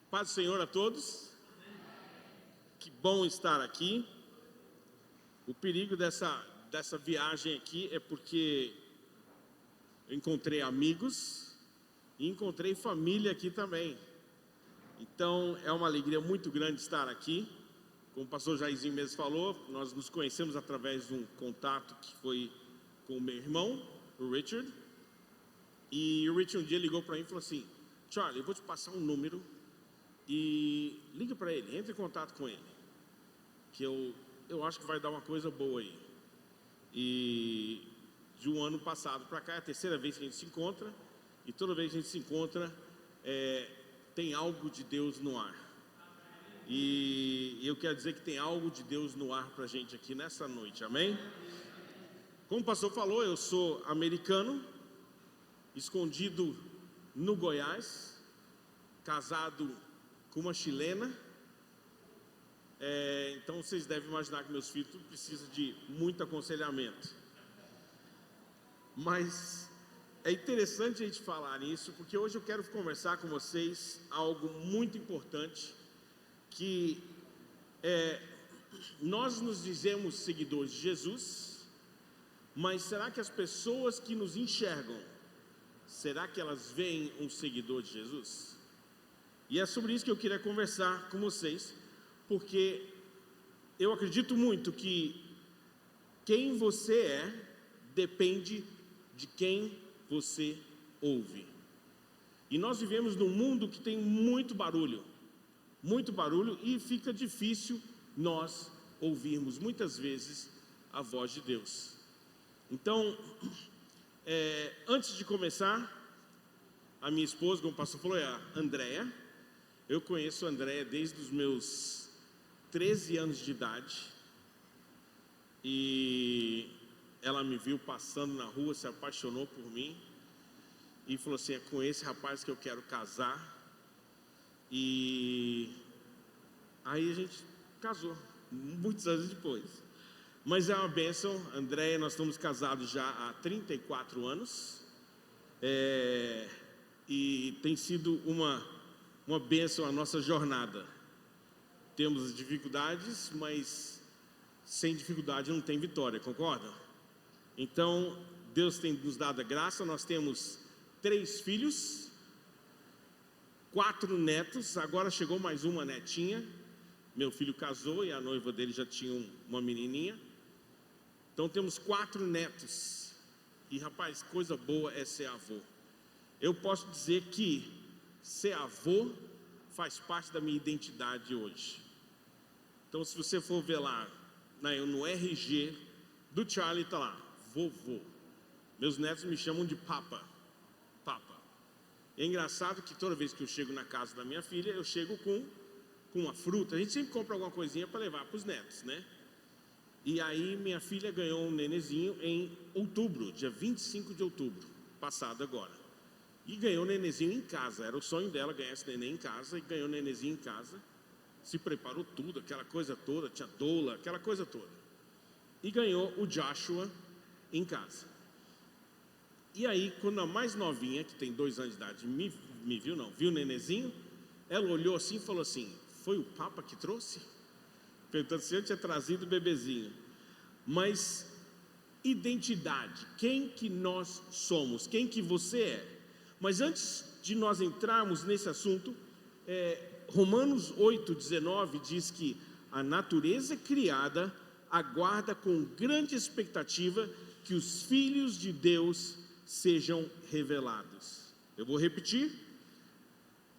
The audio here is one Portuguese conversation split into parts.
Paz do Senhor a todos. Que bom estar aqui. O perigo dessa viagem aqui é porque eu encontrei amigos e encontrei família aqui também. Então é uma alegria muito grande estar aqui. Como o pastor Jairzinho mesmo falou, nós nos conhecemos através de um contato que foi com o meu irmão, o Richard. E o Richard um dia ligou para mim e falou assim: Charlie, eu vou te passar um número e liga para ele, entre em contato com ele, que eu acho que vai dar uma coisa boa aí. E de um ano passado para cá é a terceira vez que a gente se encontra, e toda vez que a gente se encontra tem algo de Deus no ar. E eu quero dizer que tem algo de Deus no ar para a gente aqui nessa noite, amém? Como o pastor falou, eu sou americano, escondido no Goiás, casado com uma chilena. Então vocês devem imaginar que meus filhos precisam de muito aconselhamento. Mas é interessante a gente falar nisso, porque hoje eu quero conversar com vocês algo muito importante, que nós nos dizemos seguidores de Jesus, mas será que as pessoas que nos enxergam, será que elas veem um seguidor de Jesus? E é sobre isso que eu queria conversar com vocês, porque eu acredito muito que quem você depende de quem você ouve. E nós vivemos num mundo que tem muito barulho, e fica difícil nós ouvirmos muitas vezes a voz de Deus. Então, antes de começar, a minha esposa, como o pastor falou, é a Andréia. Eu conheço a Andréia desde os meus 13 anos de idade, e ela me viu passando na rua, se apaixonou por mim e falou assim: é com esse rapaz que eu quero casar. E aí a gente casou, muitos anos depois. Mas é uma bênção, Andréia, nós estamos casados já há 34 anos, e tem sido uma bênção a nossa jornada. Temos dificuldades, mas sem dificuldade não tem vitória, concorda? Então, Deus tem nos dado a graça. Nós temos 3 filhos, 4 netos, agora chegou mais uma netinha. Meu filho casou e a noiva dele já tinha uma menininha. Então temos 4 netos. E rapaz, coisa boa é ser avô. Eu posso dizer que ser avô faz parte da minha identidade hoje. Então, se você for ver lá no RG do Charlie, está lá, vovô. Meus netos me chamam de papa. É engraçado que toda vez que eu chego na casa da minha filha, eu chego com uma fruta. A gente sempre compra alguma coisinha para levar para os netos, né? E aí minha filha ganhou um nenezinho em outubro, dia 25 de outubro, passado agora. E ganhou o nenezinho em casa. Era o sonho dela ganhar esse neném em casa, e ganhou o nenezinho em casa. Se preparou tudo, aquela coisa toda, tinha doula, aquela coisa toda. E ganhou o Joshua em casa. E aí, quando a mais novinha, que tem 2 anos de idade, viu o nenezinho, ela olhou assim e falou assim: foi o Papa que trouxe? Perguntando se eu tinha trazido o bebezinho. Mas identidade, quem que nós somos, quem que você é. Mas antes de nós entrarmos nesse assunto, Romanos 8,19 diz que a natureza criada aguarda com grande expectativa que os filhos de Deus sejam revelados. Eu vou repetir: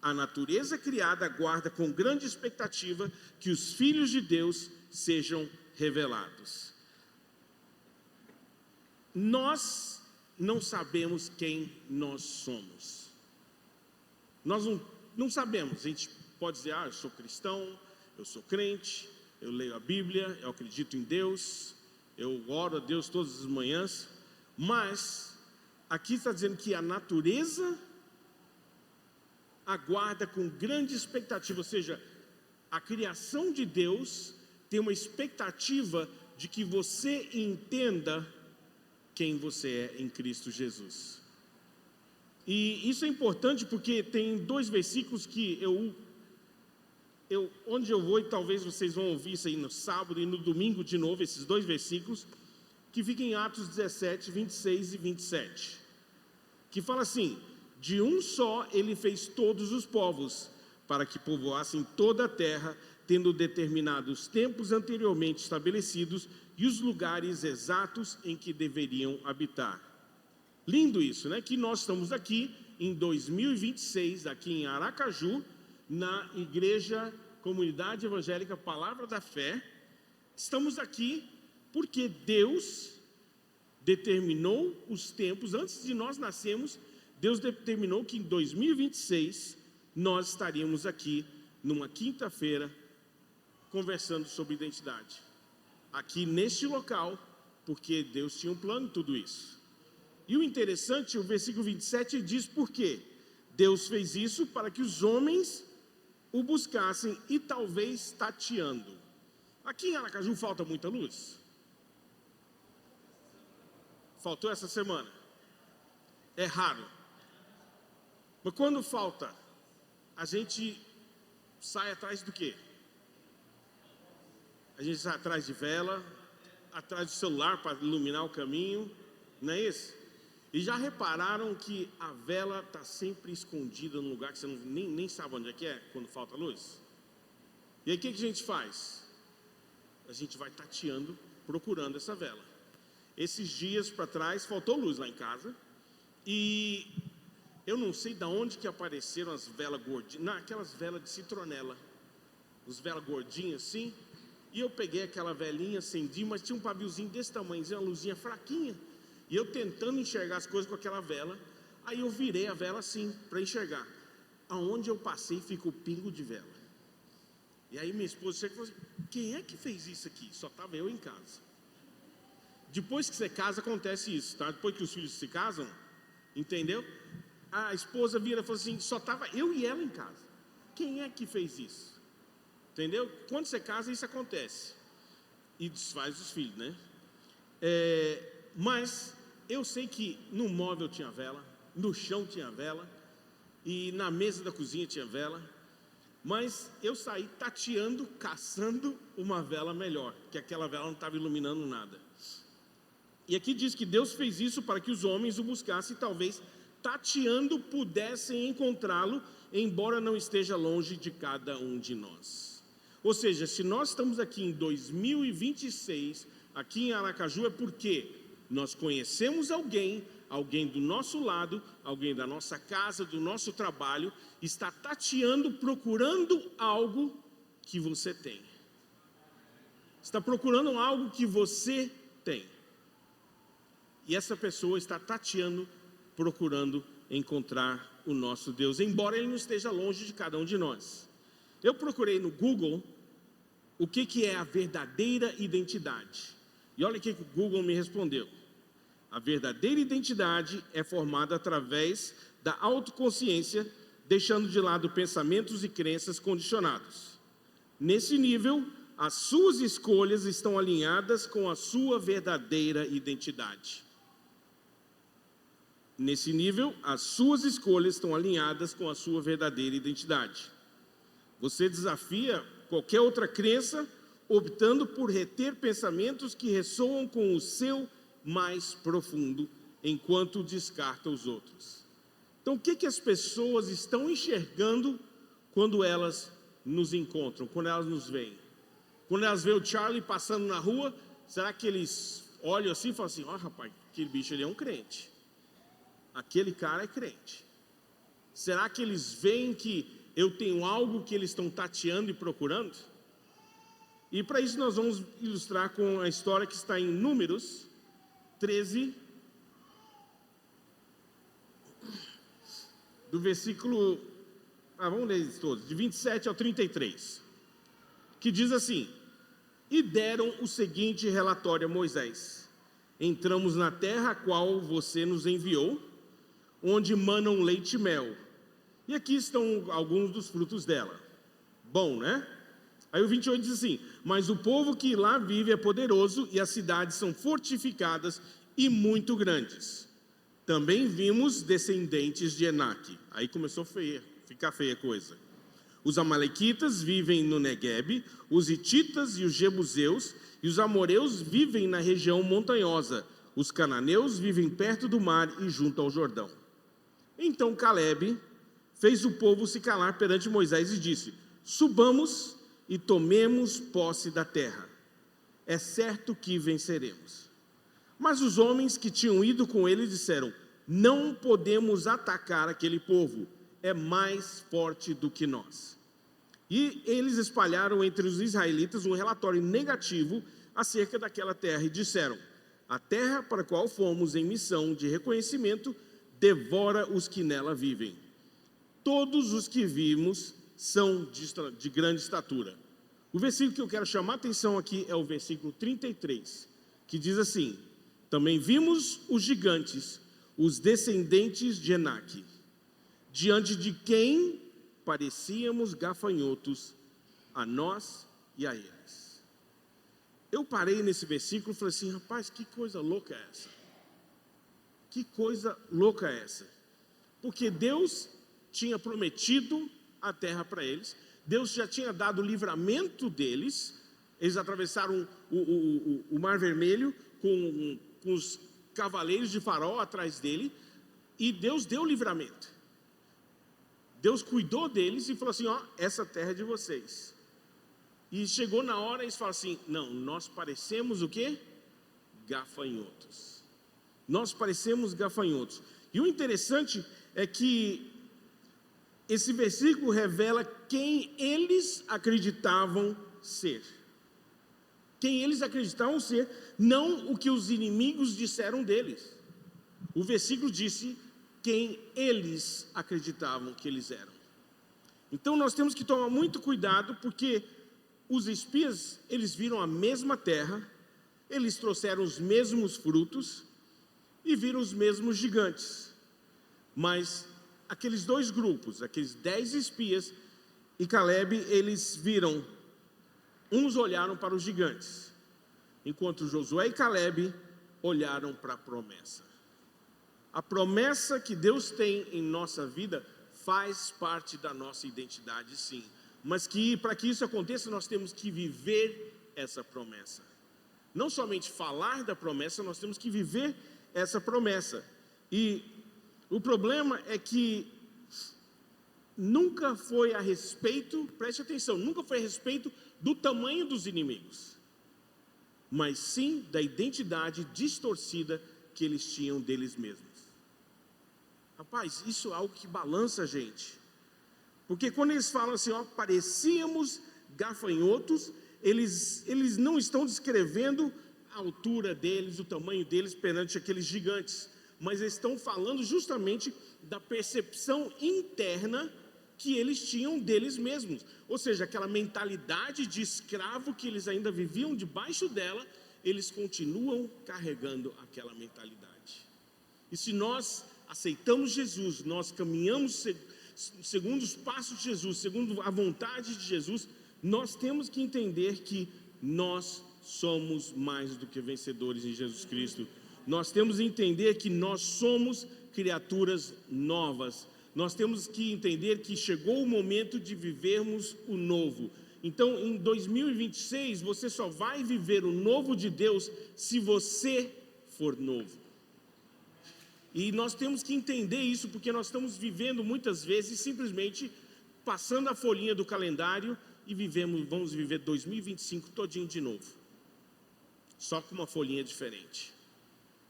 a natureza criada aguarda com grande expectativa que os filhos de Deus sejam revelados. Nós não sabemos quem nós somos. Nós não sabemos. A gente pode dizer: eu sou cristão, eu sou crente, eu leio a Bíblia, eu acredito em Deus, eu oro a Deus todas as manhãs. Mas aqui está dizendo que a natureza aguarda com grande expectativa, ou seja, a criação de Deus tem uma expectativa de que você entenda quem você é em Cristo Jesus. E isso é importante porque tem 2 versículos que eu onde eu vou, e talvez vocês vão ouvir isso aí no sábado e no domingo de novo, esses 2 versículos, que ficam em Atos 17, 26 e 27, que fala assim: de um só ele fez todos os povos, para que povoassem toda a terra, tendo determinado os tempos anteriormente estabelecidos e os lugares exatos em que deveriam habitar. Lindo isso, né? Que nós estamos aqui em 2026, aqui em Aracaju, na Igreja Comunidade Evangélica Palavra da Fé. Estamos aqui porque Deus determinou os tempos, antes de nós nascermos, Deus determinou que em 2026 nós estaríamos aqui numa quinta-feira conversando sobre identidade. Aqui neste local, porque Deus tinha um plano em tudo isso. E o interessante, o versículo 27 diz por quê. Deus fez isso para que os homens o buscassem e talvez tateando. Aqui em Aracaju falta muita luz? Faltou essa semana. É raro. Mas quando falta, a gente sai atrás do quê? A gente sai atrás de vela, atrás do celular para iluminar o caminho, não é isso? E já repararam que a vela está sempre escondida num lugar que você nem sabe onde é quando falta luz? E aí o que a gente faz? A gente vai tateando, procurando essa vela. Esses dias para trás faltou luz lá em casa, e eu não sei de onde que apareceram as velas gordinhas, aquelas velas de citronela, os velas gordinhas assim, e eu peguei aquela velinha, acendi, mas tinha um paviozinho desse tamanhozinho, uma luzinha fraquinha, e eu tentando enxergar as coisas com aquela vela. Aí eu virei a vela assim, para enxergar. Aonde eu passei, fica o pingo de vela. E aí minha esposa chega e falou assim: quem é que fez isso aqui? Só estava eu em casa. Depois que você casa, acontece isso, tá? Depois que os filhos se casam, entendeu? A esposa vira e fala assim: só estava eu e ela em casa. Quem é que fez isso? Entendeu? Quando você casa, isso acontece. E desfaz os filhos, né? Mas eu sei que no móvel tinha vela, no chão tinha vela, e na mesa da cozinha tinha vela. Mas eu saí tateando, caçando uma vela melhor, que aquela vela não estava iluminando nada. E aqui diz que Deus fez isso para que os homens o buscassem e talvez tateando pudessem encontrá-lo, embora não esteja longe de cada um de nós. Ou seja, se nós estamos aqui em 2026, aqui em Aracaju, é porque nós conhecemos alguém do nosso lado, alguém da nossa casa, do nosso trabalho, está tateando, procurando algo que você tem. Está procurando algo que você tem. E essa pessoa está tateando, procurando encontrar o nosso Deus, embora Ele não esteja longe de cada um de nós. Eu procurei no Google o que é a verdadeira identidade. E olha o que o Google me respondeu. A verdadeira identidade é formada através da autoconsciência, deixando de lado pensamentos e crenças condicionados. Nesse nível, as suas escolhas estão alinhadas com a sua verdadeira identidade. Nesse nível, as suas escolhas estão alinhadas com a sua verdadeira identidade. Você desafia qualquer outra crença, optando por reter pensamentos que ressoam com o seu mais profundo, enquanto descarta os outros. Então, o que as pessoas estão enxergando quando elas nos encontram, quando elas nos veem? Quando elas veem o Charlie passando na rua, será que eles olham assim e falam assim: ó, rapaz, aquele bicho ele é um crente, aquele cara é crente? Será que eles veem que eu tenho algo que eles estão tateando e procurando? E para isso nós vamos ilustrar com a história que está em Números 13, do versículo, vamos ler isso todos, de 27 ao 33, que diz assim: e deram o seguinte relatório a Moisés: entramos na terra a qual você nos enviou, onde manam leite e mel, e aqui estão alguns dos frutos dela. Bom, né? Aí o 28 diz assim: mas o povo que lá vive é poderoso e as cidades são fortificadas e muito grandes. Também vimos descendentes de Enaque. Aí começou a ficar feia a coisa. Os amalequitas vivem no Neguebe, os hititas e os jebuseus e os amoreus vivem na região montanhosa. Os cananeus vivem perto do mar e junto ao Jordão. Então Calebe fez o povo se calar perante Moisés e disse: subamos e tomemos posse da terra. É certo que venceremos. Mas os homens que tinham ido com ele disseram: não podemos atacar aquele povo, é mais forte do que nós. E eles espalharam entre os israelitas um relatório negativo acerca daquela terra e disseram: a terra para a qual fomos em missão de reconhecimento devora os que nela vivem. Todos os que vimos são de grande estatura. O versículo que eu quero chamar a atenção aqui é o versículo 33, que diz assim: também vimos os gigantes, os descendentes de Enaque, diante de quem parecíamos gafanhotos, a nós e a eles. Eu parei nesse versículo e falei assim: rapaz, que coisa louca é essa? Que coisa louca é essa? Porque Deus tinha prometido a terra para eles, Deus já tinha dado o livramento deles, eles atravessaram o Mar Vermelho com os cavaleiros de Faraó atrás dele, e Deus deu o livramento. Deus cuidou deles e falou assim: ó, essa terra é de vocês. E chegou na hora e eles falaram assim: não, nós parecemos o quê? Gafanhotos. Nós parecemos gafanhotos. E o interessante é que esse versículo revela quem eles acreditavam ser. Quem eles acreditavam ser, não o que os inimigos disseram deles. O versículo disse quem eles acreditavam que eles eram. Então nós temos que tomar muito cuidado, porque os espias, eles viram a mesma terra, eles trouxeram os mesmos frutos e viram os mesmos gigantes. Mas aqueles dois grupos, aqueles 10 espias e Calebe, eles viram, uns olharam para os gigantes, enquanto Josué e Calebe olharam para a promessa. A promessa que Deus tem em nossa vida faz parte da nossa identidade, sim. Mas que para que isso aconteça, nós temos que viver essa promessa. Não somente falar da promessa, nós temos que viver essa promessa. E o problema é que nunca foi a respeito, preste atenção, nunca foi a respeito do tamanho dos inimigos, mas sim da identidade distorcida que eles tinham deles mesmos. Rapaz, isso é algo que balança a gente. Porque quando eles falam assim, ó, parecíamos gafanhotos, eles não estão descrevendo a altura deles, o tamanho deles perante aqueles gigantes, mas eles estão falando justamente da percepção interna que eles tinham deles mesmos. Ou seja, aquela mentalidade de escravo que eles ainda viviam debaixo dela, eles continuam carregando aquela mentalidade. E se nós aceitamos Jesus, nós caminhamos segundo os passos de Jesus, segundo a vontade de Jesus, nós temos que entender que nós somos mais do que vencedores em Jesus Cristo. Nós temos que entender que nós somos criaturas novas. Nós temos que entender que chegou o momento de vivermos o novo. Então, em 2026, você só vai viver o novo de Deus se você for novo. E nós temos que entender isso, porque nós estamos vivendo muitas vezes simplesmente passando a folhinha do calendário e vamos viver 2025 todinho de novo, só com uma folhinha diferente.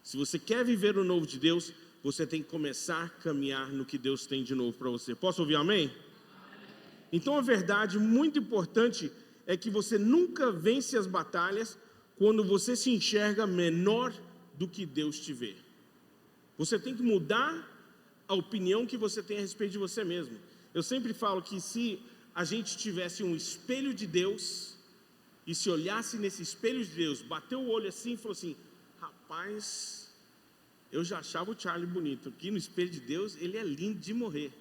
Se você quer viver o novo de Deus, você tem que começar a caminhar no que Deus tem de novo para você. Posso ouvir amém? Então a verdade muito importante é que você nunca vence as batalhas quando você se enxerga menor do que Deus te vê. Você tem que mudar a opinião que você tem a respeito de você mesmo. Eu sempre falo que se a gente tivesse um espelho de Deus e se olhasse nesse espelho de Deus, bateu o olho assim e falou assim: rapaz, eu já achava o Charlie bonito, aqui no espelho de Deus ele é lindo de morrer.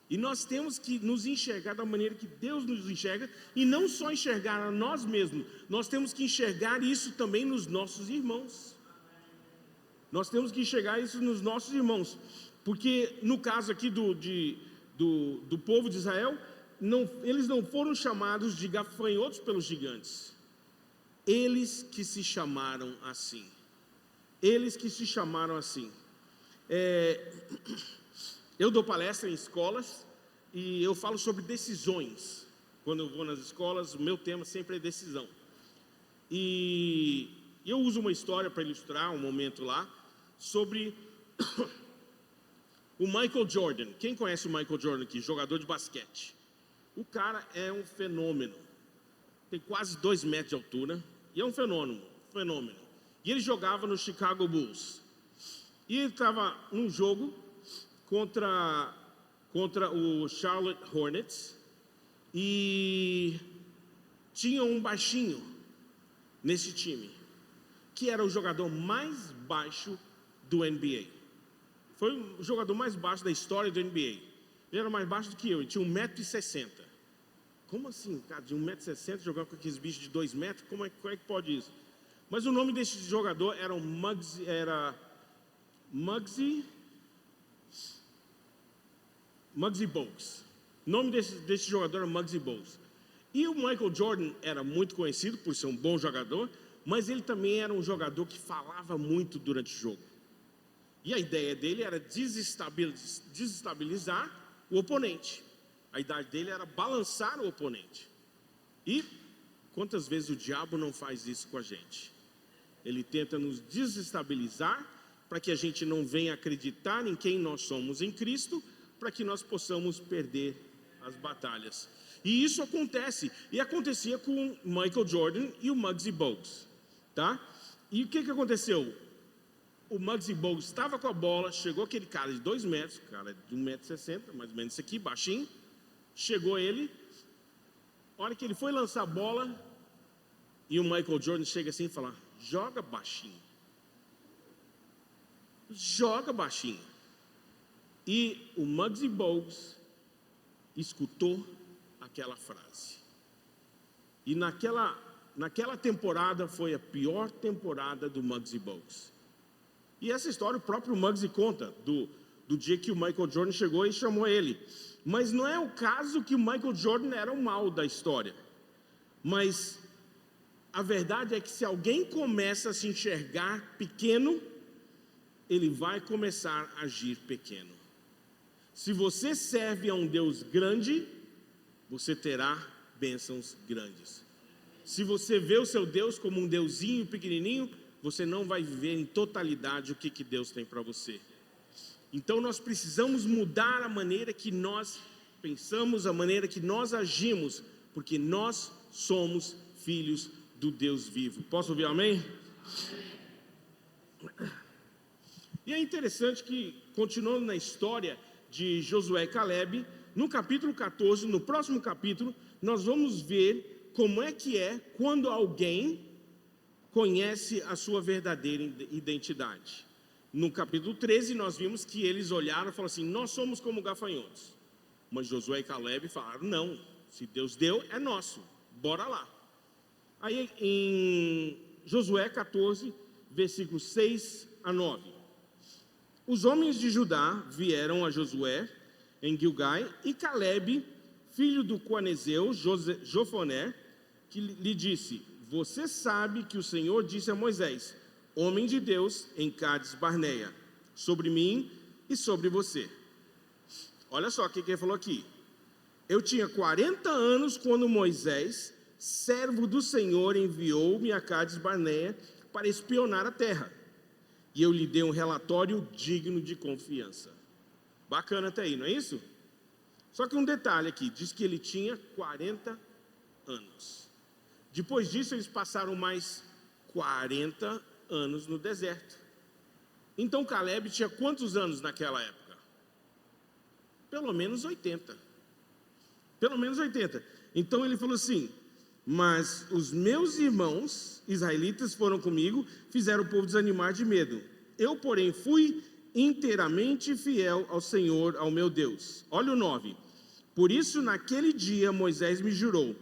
E nós temos que nos enxergar da maneira que Deus nos enxerga, e não só enxergar a nós mesmos, nós temos que enxergar isso também nos nossos irmãos. Nós temos que enxergar isso nos nossos irmãos, porque no caso aqui do povo de Israel, eles não foram chamados de gafanhotos pelos gigantes. Eles que se chamaram assim. Eles que se chamaram assim. Eu dou palestra em escolas e eu falo sobre decisões. Quando eu vou nas escolas, o meu tema sempre é decisão. E eu uso uma história para ilustrar um momento lá sobre o Michael Jordan. Quem conhece o Michael Jordan aqui? Jogador de basquete. O cara é um fenômeno. Tem quase 2 metros de altura. E é um fenômeno. E ele jogava no Chicago Bulls. E ele estava num jogo contra o Charlotte Hornets. E tinha um baixinho nesse time, que era o jogador mais baixo do NBA. Foi o jogador mais baixo da história do NBA. Ele era mais baixo do que eu, ele tinha 1,60 m. Como assim, cara, de 1,60 m jogar com aqueles bichos de 2 metros? Como é que pode isso? Mas o nome desse jogador era Muggsy Bogues. O nome desse jogador era Muggsy Bogues. E o Michael Jordan era muito conhecido por ser um bom jogador, mas ele também era um jogador que falava muito durante o jogo. E a ideia dele era desestabilizar o oponente. A ideia dele era balançar o oponente. E quantas vezes o diabo não faz isso com a gente? Ele tenta nos desestabilizar para que a gente não venha acreditar em quem nós somos em Cristo, para que nós possamos perder as batalhas. E isso acontece, e acontecia com Michael Jordan e o Muggsy Bogues, tá? E o que aconteceu? O Muggsy Bogues estava com a bola, chegou aquele cara de 2 metros, cara de 1,60 m, mais ou menos isso aqui, baixinho, chegou ele, a hora que ele foi lançar a bola, e o Michael Jordan chega assim e fala, joga baixinho. Joga baixinho. E o Muggsy Bogues escutou aquela frase. E naquela temporada foi a pior temporada do Muggsy Bogues. E essa história o próprio Muggsy conta, do dia que o Michael Jordan chegou e chamou ele. Mas não é o caso que o Michael Jordan era o mal da história. Mas a verdade é que se alguém começa a se enxergar pequeno, ele vai começar a agir pequeno. Se você serve a um Deus grande, você terá bênçãos grandes. Se você vê o seu Deus como um deusinho pequenininho, você não vai viver em totalidade o que Deus tem para você. Então nós precisamos mudar a maneira que nós pensamos, a maneira que nós agimos, porque nós somos filhos do Deus vivo. Posso ouvir amém? E é interessante que, continuando na história de Josué e Caleb, no capítulo 14, no próximo capítulo, nós vamos ver como é que é quando alguém conhece a sua verdadeira identidade. No capítulo 13, nós vimos que eles olharam e falaram assim, nós somos como gafanhotos. Mas Josué e Caleb falaram, não, se Deus deu, é nosso, bora lá. Aí em Josué 14, versículos 6 a 9. Os homens de Judá vieram a Josué em Gilgai, e Caleb, filho do Quanezeu, Jofoné, que lhe disse, você sabe que o Senhor disse a Moisés, homem de Deus, em Cádiz Barneia, sobre mim e sobre você. Olha só o que ele falou aqui. Eu tinha 40 anos quando Moisés, servo do Senhor, enviou-me a Cádiz Barneia para espionar a terra. E eu lhe dei um relatório digno de confiança. Bacana até aí, não é isso? Só que um detalhe aqui, diz que ele tinha 40 anos. Depois disso, eles passaram mais 40 anos no deserto. Então Caleb tinha quantos anos naquela época? Pelo menos 80. Pelo menos 80. Então ele falou assim, mas os meus irmãos israelitas foram comigo, fizeram o povo desanimar de medo. Eu, porém, fui inteiramente fiel ao Senhor, ao meu Deus. Olha o 9. Por isso, naquele dia, Moisés me jurou,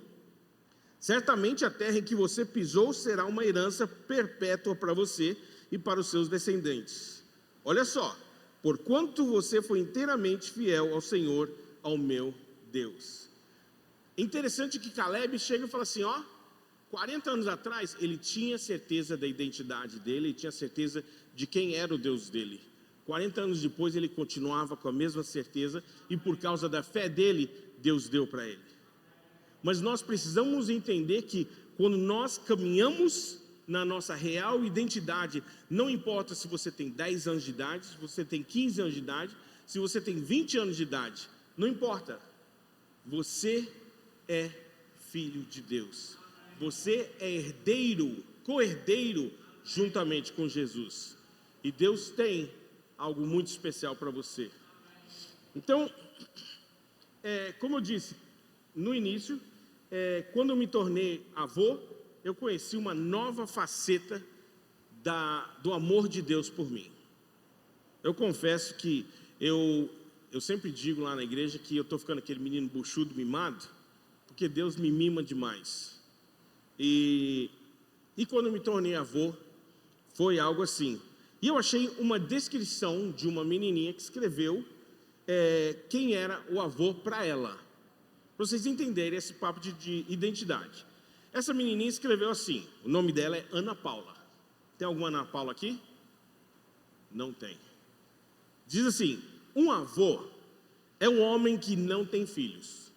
certamente a terra em que você pisou será uma herança perpétua para você e para os seus descendentes. Olha só, porquanto você foi inteiramente fiel ao Senhor, ao meu Deus. É interessante que Caleb chega e fala assim, ó, 40 anos atrás, ele tinha certeza da identidade dele, ele tinha certeza de quem era o Deus dele. 40 anos depois, ele continuava com a mesma certeza, e por causa da fé dele, Deus deu para ele. Mas nós precisamos entender que quando nós caminhamos na nossa real identidade, não importa se você tem 10 anos de idade, se você tem 15 anos de idade, se você tem 20 anos de idade, não importa. Você é filho de Deus. Você é herdeiro, co-herdeiro juntamente com Jesus. E Deus tem algo muito especial para você. Então, como eu disse no início, quando eu me tornei avô, eu conheci uma nova faceta do amor de Deus por mim. Eu confesso que eu sempre digo lá na igreja que eu estou ficando aquele menino buchudo, mimado, porque Deus me mima demais. E quando eu me tornei avô, foi algo assim. E eu achei uma descrição de uma menininha que escreveu quem era o avô para ela. Para vocês entenderem esse papo de identidade. Essa menininha escreveu assim, o nome dela é Ana Paula. Tem alguma Ana Paula aqui? Não tem. Diz assim, um avô é um homem que não tem filhos.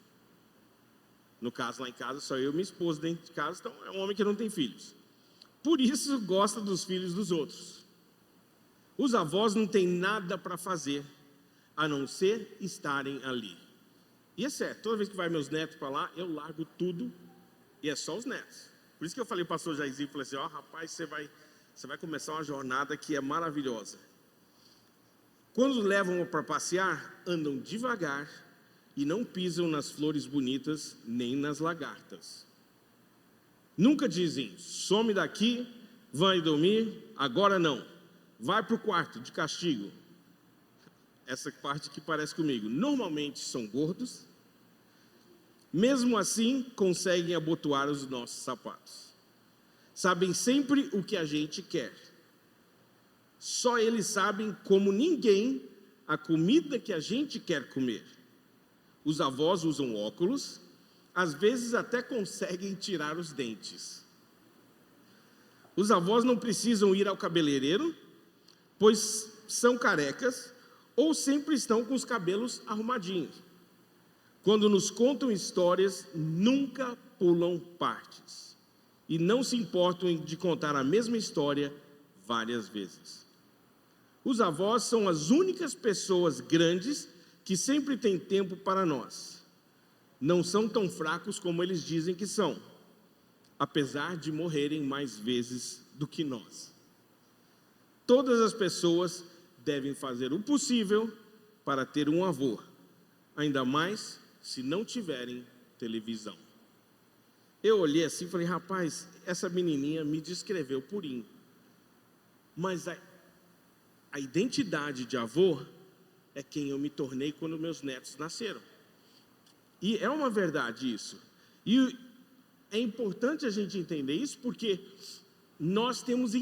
No caso, lá em casa, só eu e minha esposa dentro de casa, então é um homem que não tem filhos. Por isso, gosta dos filhos dos outros. Os avós não têm nada para fazer, a não ser estarem ali. E é certo, toda vez que vai meus netos para lá, eu largo tudo e é só os netos. Por isso que eu falei para o pastor Jairzinho, falei assim, ó, rapaz, você vai começar uma jornada que é maravilhosa. Quando levam para passear, andam devagar e não pisam nas flores bonitas, nem nas lagartas. Nunca dizem, some daqui, vai dormir, agora não. Vai para o quarto de castigo. Essa parte que parece comigo. Normalmente são gordos. Mesmo assim, conseguem abotoar os nossos sapatos. Sabem sempre o que a gente quer. Só eles sabem, como ninguém, a comida que a gente quer comer. Os avós usam óculos, às vezes até conseguem tirar os dentes. Os avós não precisam ir ao cabeleireiro, pois são carecas ou sempre estão com os cabelos arrumadinhos. Quando nos contam histórias, nunca pulam partes e não se importam de contar a mesma história várias vezes. Os avós são as únicas pessoas grandes que sempre têm tempo para nós. Não são tão fracos como eles dizem que são, apesar de morrerem mais vezes do que nós. Todas as pessoas devem fazer o possível para ter um avô, ainda mais se não tiverem televisão. Eu olhei assim e falei, rapaz, essa menininha me descreveu purinho. Mas a identidade de avô é quem eu me tornei quando meus netos nasceram. E é uma verdade isso. E é importante a gente entender isso porque nós temos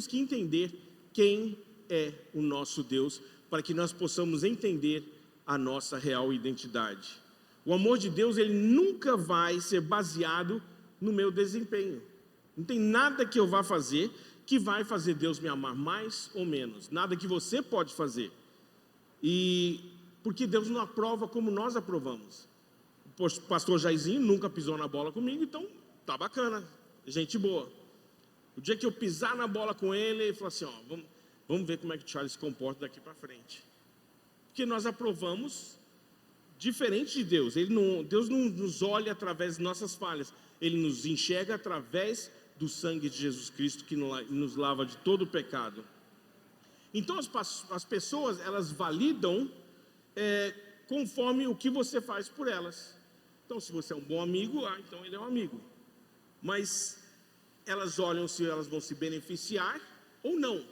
que entender quem é o nosso Deus para que nós possamos entender a nossa real identidade. O amor de Deus, ele nunca vai ser baseado no meu desempenho. Não tem nada que eu vá fazer que vai fazer Deus me amar mais ou menos. Nada que você pode fazer. E porque Deus não aprova como nós aprovamos. O pastor Jairzinho nunca pisou na bola comigo, então tá bacana, gente boa. O dia que eu pisar na bola com ele, ele falou assim, ó, vamos ver como é que o Charles se comporta daqui para frente. Porque nós aprovamos diferente de Deus. Deus não nos olha através de nossas falhas, Ele nos enxerga através do sangue de Jesus Cristo que nos lava de todo o pecado. Então as pessoas, elas validam conforme o que você faz por elas. Então se você é um bom amigo, então ele é um amigo. Mas elas olham se elas vão se beneficiar ou não.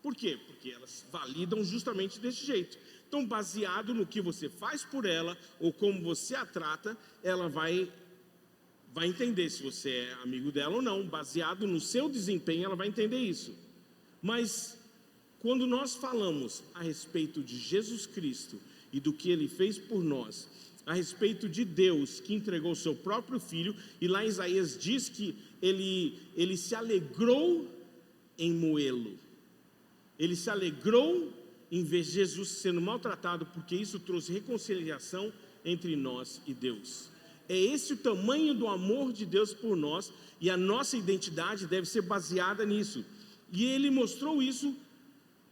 Por quê? Porque elas validam justamente desse jeito. Então, baseado no que você faz por ela, ou como você a trata, ela vai entender se você é amigo dela ou não. Baseado no seu desempenho, ela vai entender isso. Mas, quando nós falamos a respeito de Jesus Cristo e do que Ele fez por nós, a respeito de Deus, que entregou o seu próprio Filho, e lá em Isaías diz que ele se alegrou em moê-lo. Ele se alegrou em ver Jesus sendo maltratado, porque isso trouxe reconciliação entre nós e Deus. É esse o tamanho do amor de Deus por nós, e a nossa identidade deve ser baseada nisso. E ele mostrou isso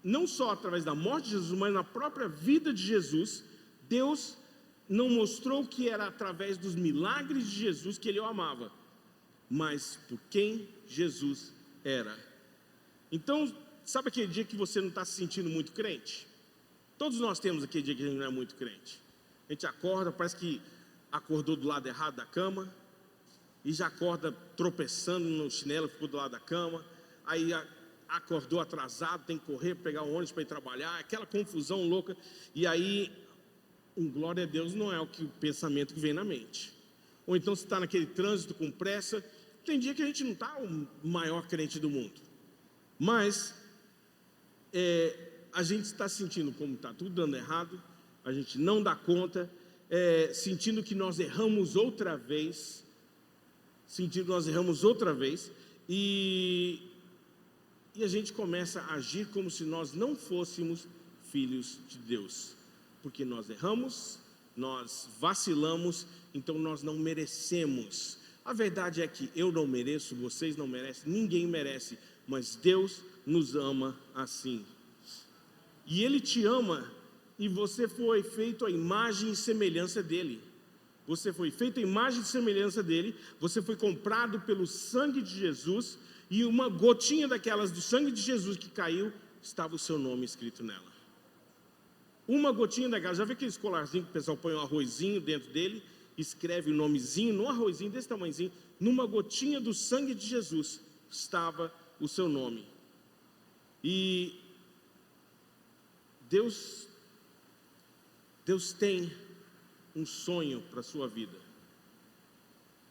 não só através da morte de Jesus, mas na própria vida de Jesus. Deus não mostrou que era através dos milagres de Jesus que ele o amava, mas por quem Jesus era. Então, sabe aquele dia que você não está se sentindo muito crente? Todos nós temos aquele dia que a gente não é muito crente. A gente acorda, parece que acordou do lado errado da cama, e já acorda tropeçando no chinelo, ficou do lado da cama, aí acordou atrasado, tem que correr, pegar o ônibus para ir trabalhar, aquela confusão louca, e aí, glória a Deus, não é o pensamento que vem na mente. Ou então você está naquele trânsito com pressa. Tem dia que a gente não está o maior crente do mundo, mas a gente está sentindo como está tudo dando errado, a gente não dá conta, sentindo que nós erramos outra vez, e a gente começa a agir como se nós não fôssemos filhos de Deus, porque nós erramos, nós vacilamos, então nós não merecemos. A verdade é que eu não mereço, vocês não merecem, ninguém merece, mas Deus nos ama assim. E Ele te ama, e você foi feito à imagem e semelhança dEle. Você foi feito à imagem e semelhança dEle, você foi comprado pelo sangue de Jesus, e uma gotinha daquelas do sangue de Jesus que caiu, estava o seu nome escrito nela. Uma gotinha daquelas, já vê aquele colarzinho que o pessoal põe um arrozinho dentro dele, escreve o nomezinho no arrozinho desse tamanhozinho, numa gotinha do sangue de Jesus, estava o seu nome. E Deus tem um sonho para a sua vida,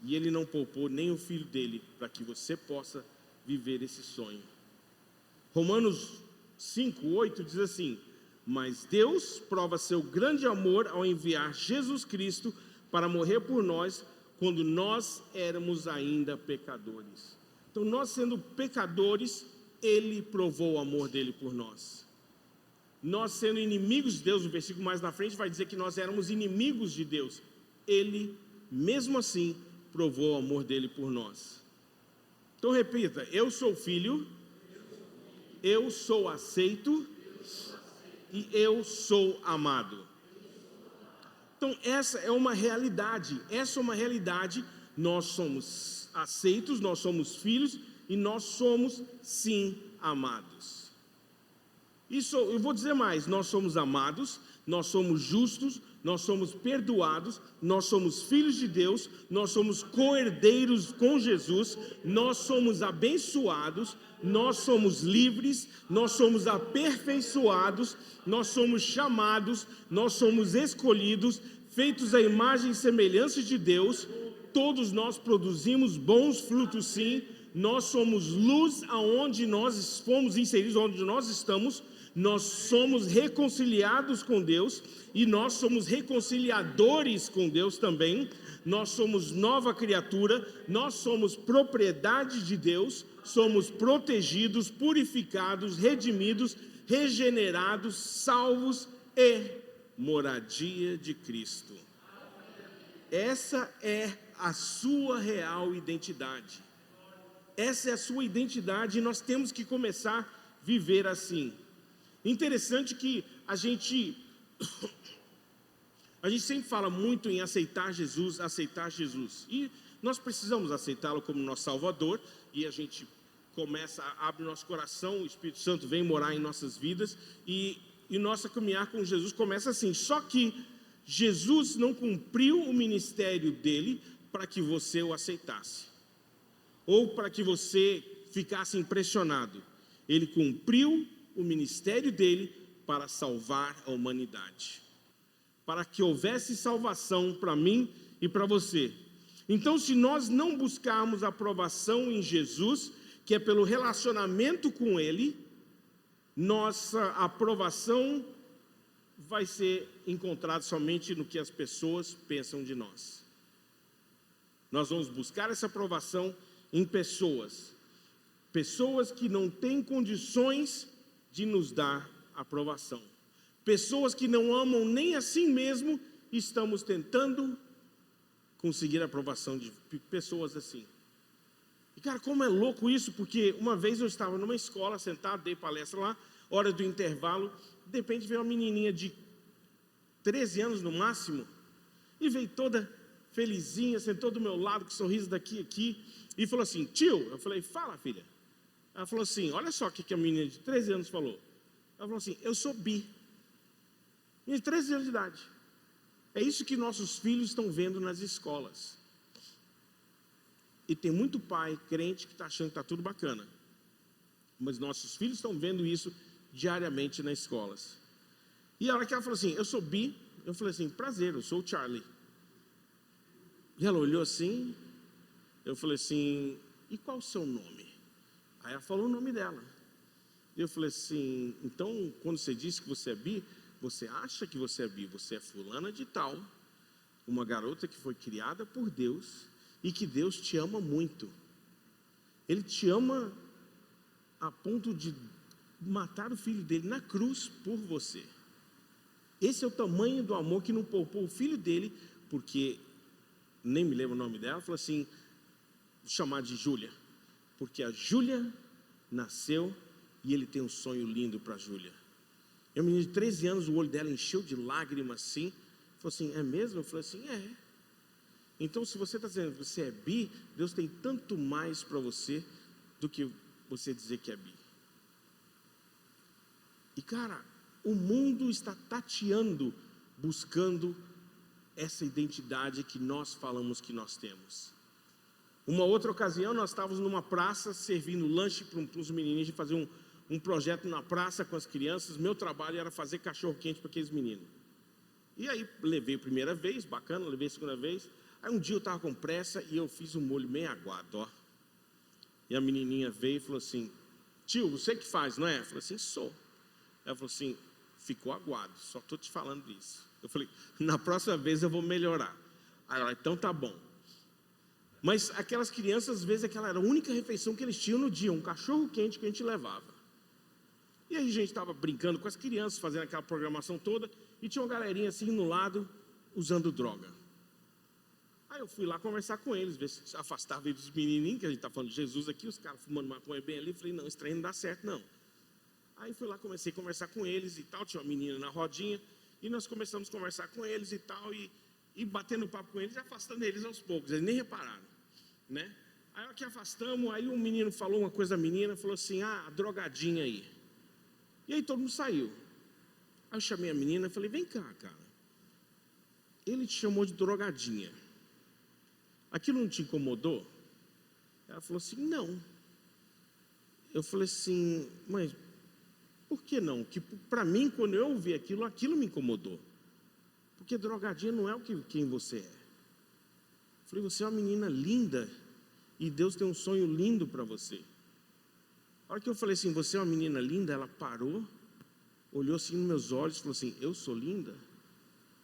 e Ele não poupou nem o Filho dele para que você possa viver esse sonho. Romanos 5:8 diz assim: mas Deus prova seu grande amor ao enviar Jesus Cristo para morrer por nós, quando nós éramos ainda pecadores. Então, nós sendo pecadores, Ele provou o amor dele por nós. Nós sendo inimigos de Deus, no versículo mais na frente vai dizer que nós éramos inimigos de Deus. Ele, mesmo assim, provou o amor dele por nós. Então repita: eu sou filho, eu sou aceito e eu sou amado. Então essa é uma realidade, nós somos aceitos, nós somos filhos e nós somos sim amados. Isso, eu vou dizer mais, nós somos amados, nós somos justos, nós somos perdoados, nós somos filhos de Deus, nós somos co-herdeiros com Jesus, nós somos abençoados, nós somos livres, nós somos aperfeiçoados, nós somos chamados, nós somos escolhidos, feitos à imagem e semelhança de Deus. Todos nós produzimos bons frutos sim, nós somos luz aonde nós fomos inseridos, onde nós estamos. Nós somos reconciliados com Deus e nós somos reconciliadores com Deus também. Nós somos nova criatura, nós somos propriedade de Deus, somos protegidos, purificados, redimidos, regenerados, salvos e moradia de Cristo. Essa é a sua real identidade. Essa é a sua identidade e nós temos que começar a viver assim. Interessante que a gente sempre fala muito em aceitar Jesus, e nós precisamos aceitá-lo como nosso Salvador, e a gente abre nosso coração, o Espírito Santo vem morar em nossas vidas, e nossa caminhar com Jesus começa assim. Só que Jesus não cumpriu o ministério dele para que você o aceitasse, ou para que você ficasse impressionado. Ele cumpriu o ministério dele para salvar a humanidade, para que houvesse salvação para mim e para você. Então, se nós não buscarmos aprovação em Jesus, que é pelo relacionamento com Ele, nossa aprovação vai ser encontrado somente no que as pessoas pensam de nós. Nós vamos buscar essa aprovação em pessoas que não têm condições de nos dar aprovação, pessoas que não amam nem a si mesmo, estamos tentando conseguir a aprovação de pessoas assim. E cara, como é louco isso, porque uma vez eu estava numa escola sentado, dei palestra lá, hora do intervalo, de repente veio uma menininha de 13 anos no máximo, e veio toda felizinha, sentou do meu lado, com sorriso daqui e aqui, e falou assim: tio, eu falei, fala filha. Ela falou assim, olha só o que a menina de 13 anos falou. Ela falou assim, eu sou bi. Menina de 13 anos de idade. É isso que nossos filhos estão vendo nas escolas. E tem muito pai crente que está achando que está tudo bacana. Mas nossos filhos estão vendo isso diariamente nas escolas. E a hora que ela falou assim, eu sou bi, eu falei assim, prazer, eu sou o Charlie. E ela olhou assim, eu falei assim, e qual o seu nome? Aí ela falou o nome dela. E eu falei assim, então quando você disse que você é bi, você acha que você é bi, você é fulana de tal, uma garota que foi criada por Deus e que Deus te ama muito. Ele te ama a ponto de matar o filho dele na cruz por você. Esse é o tamanho do amor que não poupou o filho dele, porque, nem me lembro o nome dela, falou assim, vou chamar de Júlia, porque a Júlia nasceu e ele tem um sonho lindo para a Júlia. E a menina de 13 anos, o olho dela encheu de lágrimas assim, falou assim, é mesmo? Eu falei assim, é. Então se você está dizendo que você é bi, Deus tem tanto mais para você do que você dizer que é bi. E cara, o mundo está tateando, buscando essa identidade que nós falamos que nós temos. Uma outra ocasião, nós estávamos numa praça, servindo lanche para os menininhos, de fazer um projeto na praça com as crianças. Meu trabalho era fazer cachorro-quente para aqueles meninos. E aí, levei a primeira vez, bacana, levei a segunda vez. Aí um dia eu estava com pressa e eu fiz um molho meio aguado, ó. E a menininha veio e falou assim, tio, você que faz, não é? Eu falei assim, sou. Ela falou assim, ficou aguado, só estou te falando disso. Eu falei, na próxima vez eu vou melhorar. Aí ela, então tá bom. Mas aquelas crianças, às vezes, aquela era a única refeição que eles tinham no dia, um cachorro quente que a gente levava. E aí a gente estava brincando com as crianças, fazendo aquela programação toda, e tinha uma galerinha assim no lado, usando droga. Aí eu fui lá conversar com eles, ver se afastava eles dos menininhos, que a gente está falando de Jesus aqui, os caras fumando maconha bem ali. Falei, não, esse trem não dá certo não. Aí fui lá, comecei a conversar com eles e tal, tinha uma menina na rodinha, e nós começamos a conversar com eles e tal, e batendo papo com eles, e afastando eles aos poucos, eles nem repararam, né? Aí que afastamos, aí um menino falou uma coisa da menina, falou assim, a drogadinha aí. E aí todo mundo saiu. Aí eu chamei a menina e falei, vem cá, cara, ele te chamou de drogadinha, aquilo não te incomodou? Ela falou assim, não. Eu falei assim, mas por que não? Que para mim, quando eu ouvi aquilo me incomodou. Porque drogadinha não é quem você é. Eu falei, você é uma menina linda e Deus tem um sonho lindo para você. A hora que eu falei assim, você é uma menina linda, ela parou, olhou assim nos meus olhos e falou assim, eu sou linda?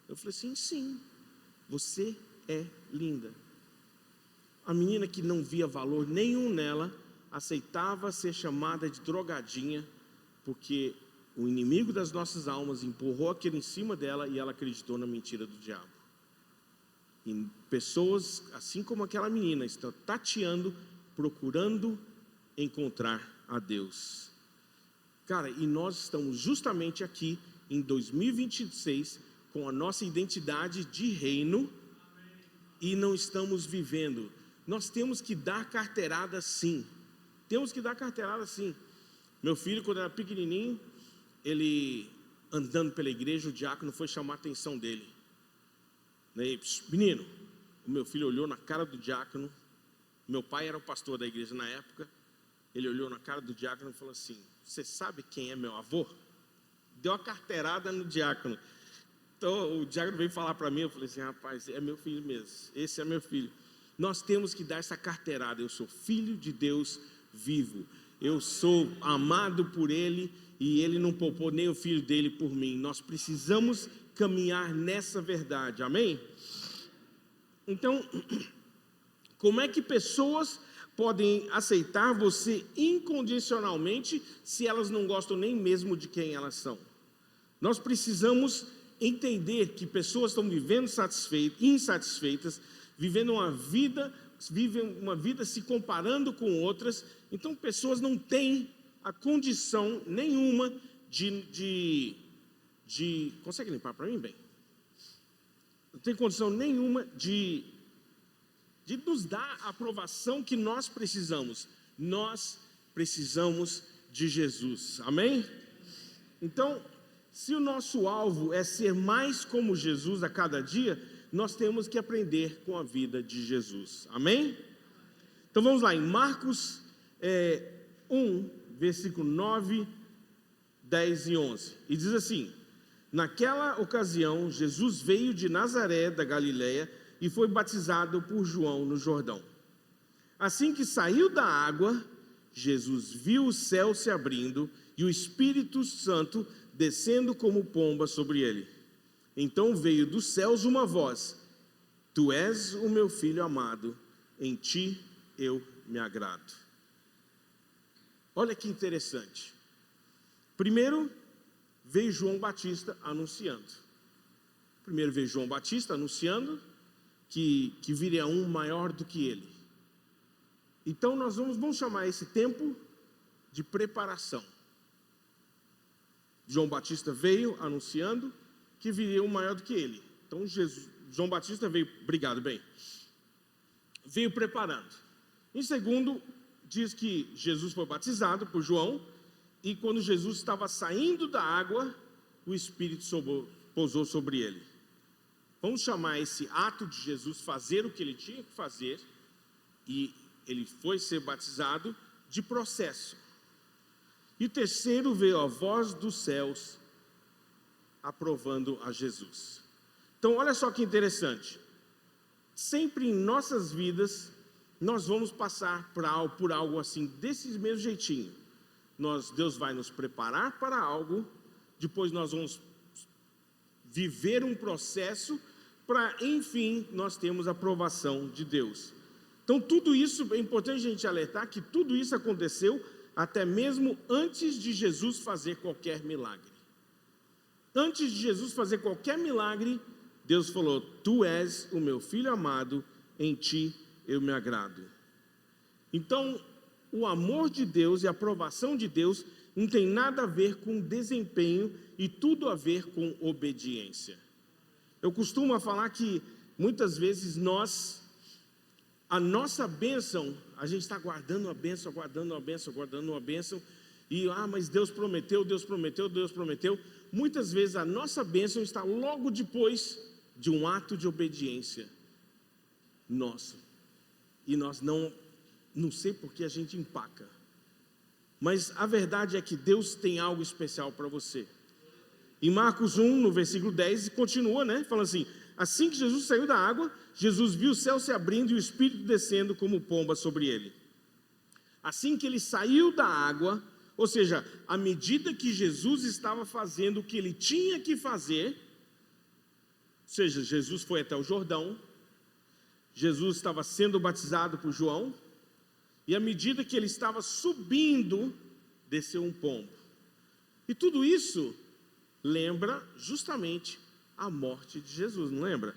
Eu falei assim, sim, você é linda. A menina que não via valor nenhum nela, aceitava ser chamada de drogadinha, porque o inimigo das nossas almas empurrou aquilo em cima dela e ela acreditou na mentira do diabo. E pessoas, assim como aquela menina, estão tateando, procurando encontrar a Deus. Cara, e nós estamos justamente aqui em 2026 com a nossa identidade de reino e não estamos vivendo. Nós temos que dar carteirada sim. Temos que dar carteirada sim. Meu filho, quando era pequenininho, ele andando pela igreja, o diácono foi chamar a atenção dele. Menino, o meu filho olhou na cara do diácono. Meu pai era o pastor da igreja na época. Ele olhou na cara do diácono e falou assim, você sabe quem é meu avô? Deu uma carteirada no diácono. Então o diácono veio falar para mim, eu falei assim, rapaz, é meu filho mesmo, esse é meu filho. Nós temos que dar essa carteirada, eu sou filho de Deus vivo. eu sou amado por Ele e Ele não poupou nem o Filho dele por mim. Nós precisamos caminhar nessa verdade, amém? Então, como é que pessoas podem aceitar você incondicionalmente se elas não gostam nem mesmo de quem elas são? Nós precisamos entender que pessoas estão vivendo insatisfeitas, vivem uma vida se comparando com outras. Então, pessoas não têm a condição nenhuma de consegue limpar para mim, bem? Não tem condição nenhuma de nos dar a aprovação que nós precisamos. Nós precisamos de Jesus, amém? Então, se o nosso alvo é ser mais como Jesus a cada dia, nós temos que aprender com a vida de Jesus, amém? Então vamos lá, em Marcos 1, versículo 9, 10 e 11, e diz assim: naquela ocasião, Jesus veio de Nazaré da Galileia e foi batizado por João no Jordão. Assim que saiu da água, Jesus viu o céu se abrindo e o Espírito Santo descendo como pomba sobre ele. Então veio dos céus uma voz: tu és o meu filho amado, em ti eu me agrado. Olha que interessante. Primeiro veio João Batista anunciando. Que viria um maior do que ele. Então nós vamos chamar esse tempo de preparação. João Batista veio anunciando que viria um maior do que ele. Então João Batista veio, veio preparando. Em segundo, diz que Jesus foi batizado por João, e quando Jesus estava saindo da água, o Espírito pousou sobre ele. Vamos chamar esse ato de Jesus fazer o que ele tinha que fazer, e ele foi ser batizado, de processo. E o terceiro veio a voz dos céus aprovando a Jesus. Então olha só que interessante. Sempre em nossas vidas nós vamos passar por algo assim, desse mesmo jeitinho. Deus vai nos preparar para algo, depois nós vamos viver um processo para, enfim, nós temos a aprovação de Deus. Então tudo isso, é importante a gente alertar que tudo isso aconteceu até mesmo antes de Jesus fazer qualquer milagre. Antes de Jesus fazer qualquer milagre, Deus falou: tu és o meu filho amado, em ti eu me agrado. Então, o amor de Deus e a aprovação de Deus não tem nada a ver com desempenho e tudo a ver com obediência. Eu costumo falar que muitas vezes a nossa bênção, a gente está aguardando uma bênção, e mas Deus prometeu. Muitas vezes a nossa bênção está logo depois de um ato de obediência nosso, e nós não sei porque a gente empaca, mas a verdade é que Deus tem algo especial para você. Em Marcos 1, no versículo 10, continua, falando assim: assim que Jesus saiu da água, Jesus viu o céu se abrindo e o Espírito descendo como pomba sobre ele. Assim que ele saiu da água, ou seja, à medida que Jesus estava fazendo o que ele tinha que fazer, ou seja, Jesus foi até o Jordão, Jesus estava sendo batizado por João, e à medida que ele estava subindo, desceu um pombo. E tudo isso lembra justamente a morte de Jesus, não lembra?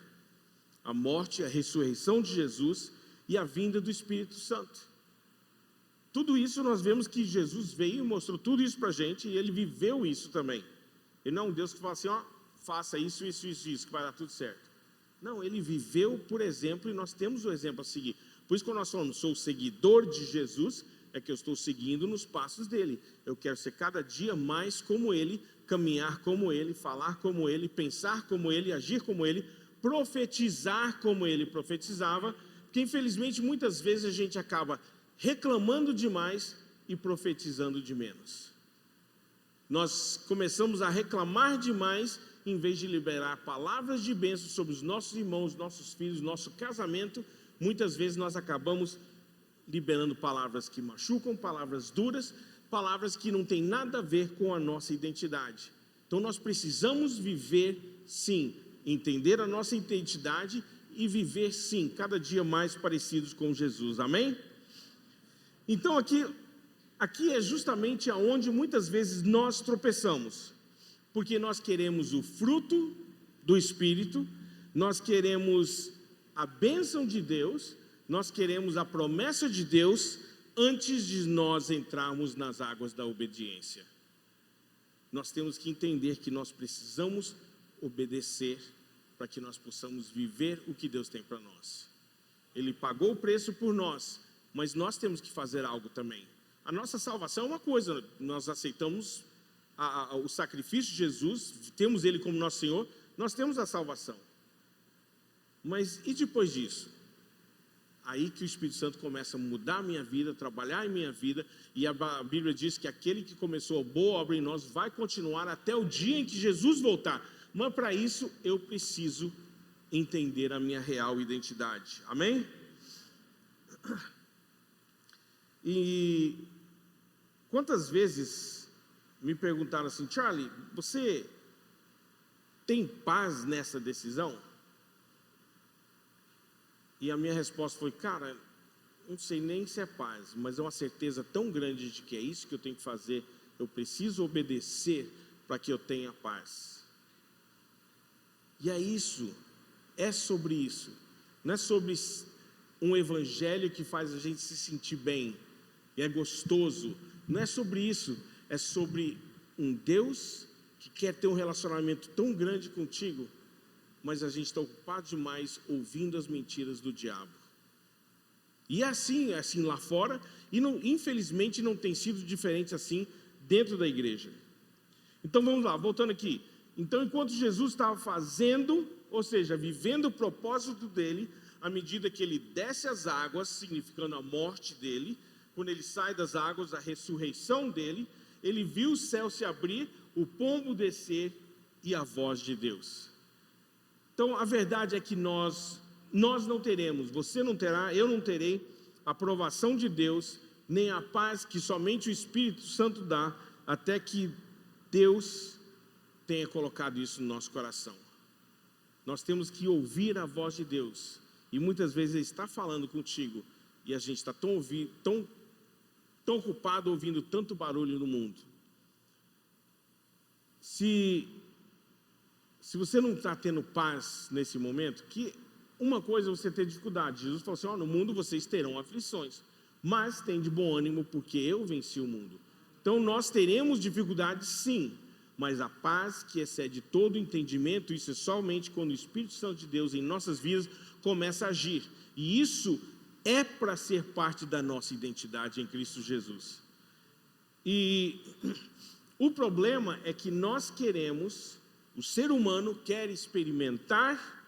A morte, a ressurreição de Jesus e a vinda do Espírito Santo. Tudo isso nós vemos que Jesus veio e mostrou tudo isso para a gente, e ele viveu isso também. Ele não é um Deus que fala assim: faça isso, que vai dar tudo certo. Não, ele viveu por exemplo, e nós temos o exemplo a seguir. Por isso, quando nós falamos, sou seguidor de Jesus, é que eu estou seguindo nos passos dele. Eu quero ser cada dia mais como ele, caminhar como ele, falar como ele, pensar como ele, agir como ele, profetizar como ele profetizava, porque infelizmente muitas vezes a gente acaba reclamando demais e profetizando de menos. Nós começamos a reclamar demais em vez de liberar palavras de bênção sobre os nossos irmãos, nossos filhos, nosso casamento. Muitas vezes nós acabamos liberando palavras que machucam, palavras duras, palavras que não têm nada a ver com a nossa identidade. Então nós precisamos viver, sim, entender a nossa identidade e viver, sim, cada dia mais parecidos com Jesus, amém? Então aqui é justamente aonde muitas vezes nós tropeçamos, porque nós queremos o fruto do Espírito, nós queremos a bênção de Deus, nós queremos a promessa de Deus antes de nós entrarmos nas águas da obediência. Nós temos que entender que nós precisamos obedecer para que nós possamos viver o que Deus tem para nós. Ele pagou o preço por nós, mas nós temos que fazer algo também. A nossa salvação é uma coisa, nós aceitamos o sacrifício de Jesus, temos Ele como nosso Senhor, nós temos a salvação. Mas e depois disso? Aí que o Espírito Santo começa a mudar a minha vida, trabalhar em minha vida, e a Bíblia diz que aquele que começou a boa obra em nós vai continuar até o dia em que Jesus voltar. Mas para isso eu preciso entender a minha real identidade, amém? E quantas vezes me perguntaram assim: Charlie, você tem paz nessa decisão? E a minha resposta foi: cara, não sei nem se é paz, mas é uma certeza tão grande de que é isso que eu tenho que fazer, eu preciso obedecer para que eu tenha paz. E é isso, é sobre isso, não é sobre um evangelho que faz a gente se sentir bem, e é gostoso, não é sobre isso, é sobre um Deus que quer ter um relacionamento tão grande contigo, mas a gente está ocupado demais ouvindo as mentiras do diabo. E é assim lá fora, e não, infelizmente não tem sido diferente assim dentro da igreja. Então vamos lá, voltando aqui. Então enquanto Jesus estava fazendo, ou seja, vivendo o propósito dele, à medida que ele desce as águas, significando a morte dele, quando ele sai das águas, a ressurreição dele, ele viu o céu se abrir, o pombo descer e a voz de Deus. Então a verdade é que nós não teremos, você não terá, eu não terei a aprovação de Deus, nem a paz que somente o Espírito Santo dá, até que Deus tenha colocado isso no nosso coração. Nós temos que ouvir a voz de Deus, e muitas vezes Ele está falando contigo, e a gente está tão ocupado ouvindo tanto barulho no mundo. Se você não está tendo paz nesse momento, que uma coisa é você ter dificuldade. Jesus falou assim: no mundo vocês terão aflições, mas tem de bom ânimo, porque eu venci o mundo. Então nós teremos dificuldades, sim, mas a paz que excede todo entendimento, isso é somente quando o Espírito Santo de Deus em nossas vidas começa a agir. E isso é para ser parte da nossa identidade em Cristo Jesus. E o problema é que nós queremos, o ser humano quer experimentar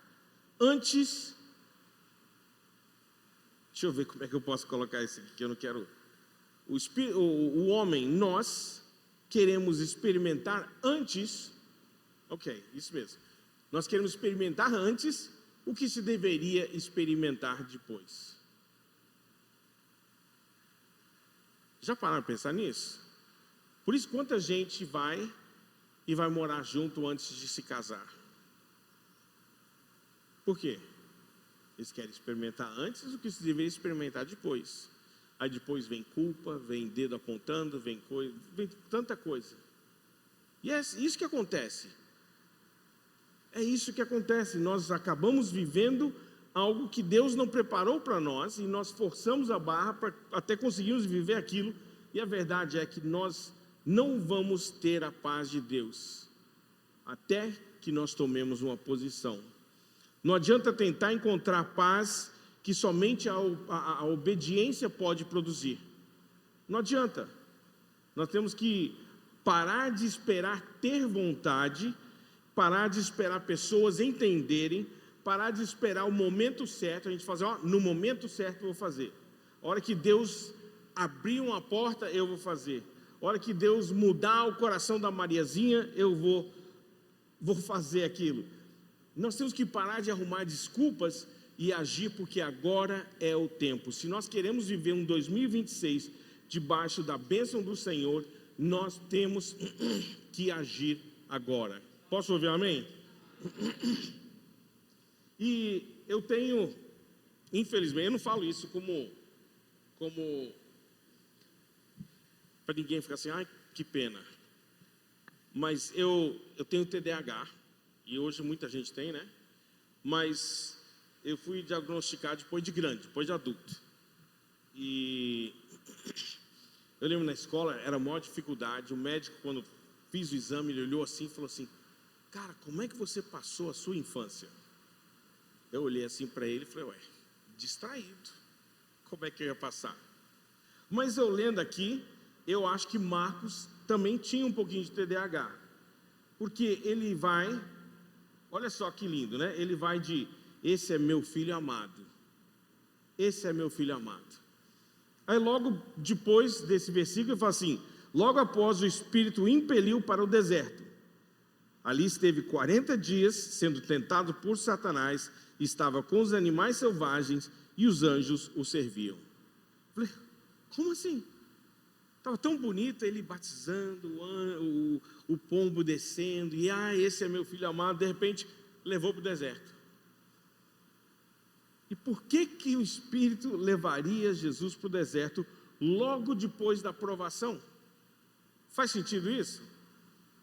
antes. Deixa eu ver como é que eu posso colocar isso aqui, que eu não quero. O homem, nós queremos experimentar antes. Ok, isso mesmo. Nós queremos experimentar antes o que se deveria experimentar depois. Já pararam para pensar nisso? Por isso, quanta gente vai morar junto antes de se casar? Por quê? Eles querem experimentar antes o que se deveria experimentar depois. Aí depois vem culpa, vem dedo apontando, vem tanta coisa. E é isso que acontece. É isso que acontece. Nós acabamos vivendo algo que Deus não preparou para nós, e nós forçamos a barra para até conseguirmos viver aquilo. E a verdade é que nós não vamos ter a paz de Deus até que nós tomemos uma posição. Não adianta tentar encontrar paz que somente a obediência pode produzir. Não adianta. Nós temos que parar de esperar ter vontade, parar de esperar pessoas entenderem, parar de esperar o momento certo, a gente fazer, no momento certo eu vou fazer. A hora que Deus abrir uma porta, eu vou fazer. A hora que Deus mudar o coração da Mariazinha, eu vou fazer aquilo. Nós temos que parar de arrumar desculpas e agir, porque agora é o tempo. Se nós queremos viver um 2026 debaixo da bênção do Senhor, nós temos que agir agora. Posso ouvir amém? E eu tenho, infelizmente, eu não falo isso como para ninguém ficar assim, ai, que pena. Mas eu tenho TDAH, e hoje muita gente tem, né? Mas eu fui diagnosticado depois de grande, depois de adulto. E eu lembro na escola, era a maior dificuldade. O médico, quando fiz o exame, ele olhou assim e falou assim, cara, como é que você passou a sua infância? Eu olhei assim para ele e falei, ué, distraído. Como é que eu ia passar? Mas eu lendo aqui, eu acho que Marcos também tinha um pouquinho de TDAH. Porque ele vai, olha só que lindo, né? Ele vai de, esse é meu filho amado. Esse é meu filho amado. Aí logo depois desse versículo, ele fala assim, logo após o Espírito o impeliu para o deserto. Ali esteve 40 dias sendo tentado por Satanás, estava com os animais selvagens e os anjos o serviam. Falei, como assim? Estava tão bonito ele batizando, o pombo descendo, e esse é meu filho amado, de repente levou para o deserto. E por que o Espírito levaria Jesus para o deserto logo depois da provação? Faz sentido isso?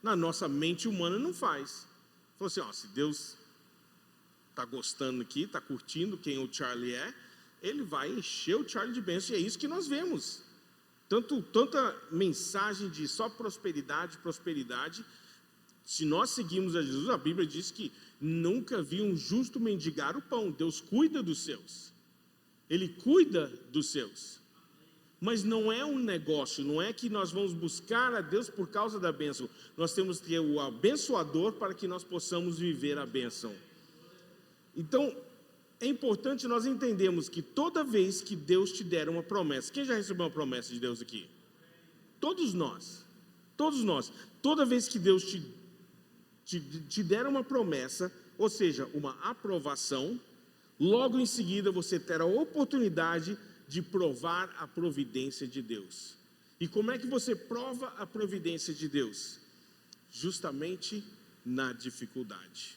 Na nossa mente humana não faz. Falou assim, se Deus está gostando aqui, está curtindo quem o Charlie é, ele vai encher o Charlie de bênção, e é isso que nós vemos. Tanta mensagem de só prosperidade, prosperidade. Se nós seguimos a Jesus, a Bíblia diz que nunca vi um justo mendigar o pão. Deus cuida dos seus. Ele cuida dos seus. Mas não é um negócio, não é que nós vamos buscar a Deus por causa da bênção. Nós temos que ter o abençoador para que nós possamos viver a bênção. Então, é importante nós entendermos que toda vez que Deus te der uma promessa, quem já recebeu uma promessa de Deus aqui? Todos nós, toda vez que Deus te der uma promessa, ou seja, uma aprovação, logo em seguida você terá a oportunidade de provar a providência de Deus. E como é que você prova a providência de Deus? Justamente na dificuldade.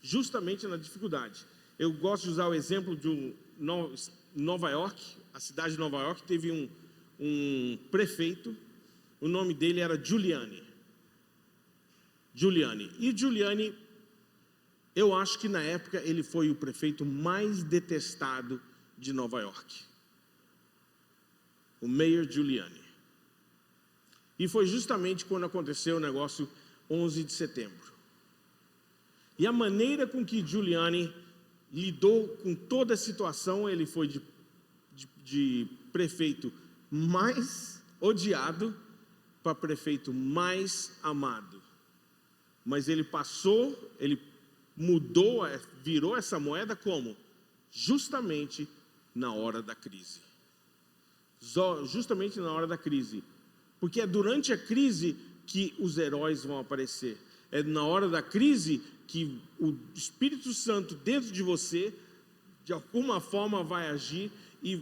Justamente na dificuldade. Eu gosto de usar o exemplo de Nova York. A cidade de Nova York teve um prefeito, o nome dele era Giuliani. E Giuliani, eu acho que na época ele foi o prefeito mais detestado de Nova York. O Mayor Giuliani. E foi justamente quando aconteceu o negócio 11 de setembro. E a maneira com que Giuliani lidou com toda a situação, ele foi de prefeito mais odiado para prefeito mais amado. Mas ele mudou, virou essa moeda como? Justamente na hora da crise. Justamente na hora da crise. Porque é durante a crise que os heróis vão aparecer. É na hora da crise que o Espírito Santo dentro de você, de alguma forma vai agir, e